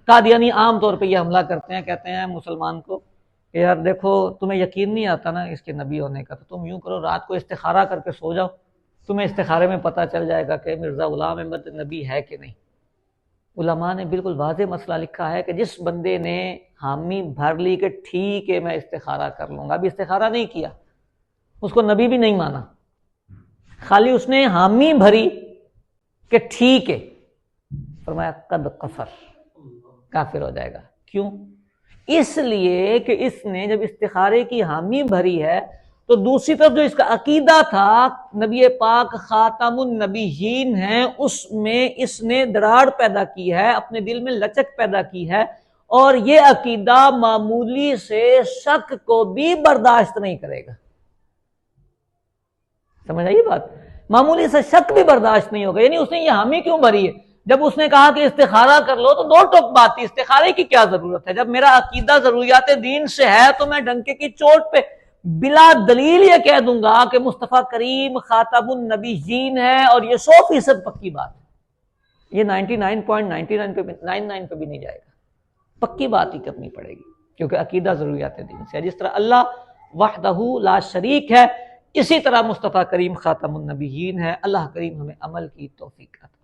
قادیانی عام طور پہ یہ حملہ کرتے ہیں، کہتے ہیں مسلمان کو کہ یار دیکھو تمہیں یقین نہیں آتا نا اس کے نبی ہونے کا، تو تم یوں کرو رات کو استخارہ کر کے سو جاؤ، تمہیں استخارے میں پتہ چل جائے گا کہ مرزا غلام احمد نبی ہے کہ نہیں۔ علماء نے بالکل واضح مسئلہ لکھا ہے کہ جس بندے نے حامی بھر لی کہ ٹھیک ہے میں استخارہ کر لوں گا، ابھی استخارہ نہیں کیا، اس کو نبی بھی نہیں مانا، خالی اس نے حامی بھری کہ ٹھیک ہے، فرمایا قد کفر، کافر ہو جائے گا۔ کیوں؟ اس لیے کہ اس نے جب استخارے کی حامی بھری ہے تو دوسری طرف جو اس کا عقیدہ تھا نبی پاک خاتم النبیین ہیں، اس میں اس نے دراڑ پیدا کی ہے، اپنے دل میں لچک پیدا کی ہے، اور یہ عقیدہ معمولی سے شک کو بھی برداشت نہیں کرے گا۔ سمجھ آئی بات؟ معمولی سے شک بھی برداشت نہیں ہوگا۔ یعنی اس نے یہ حامی کیوں بھری ہے؟ جب اس نے کہا کہ استخارہ کر لو تو دو ٹوک بات تھی، استخارے کی کیا ضرورت ہے؟ جب میرا عقیدہ ضروریات دین سے ہے تو میں ڈنکے کی چوٹ پہ بلا دلیل یہ کہہ دوں گا کہ مصطفیٰ کریم خاتم النبیین ہے، اور یہ 100% پکی بات ہے، یہ 99.99 پہ بھی نہیں جائے گا، پکی بات ہی کرنی پڑے گی، کیونکہ عقیدہ ضروریات دین سے ہے۔ جس طرح اللہ وحدہ لا شریک ہے، اسی طرح مصطفیٰ کریم خاتم النبیین ہے۔ اللہ کریم ہمیں عمل کی توفیق عطا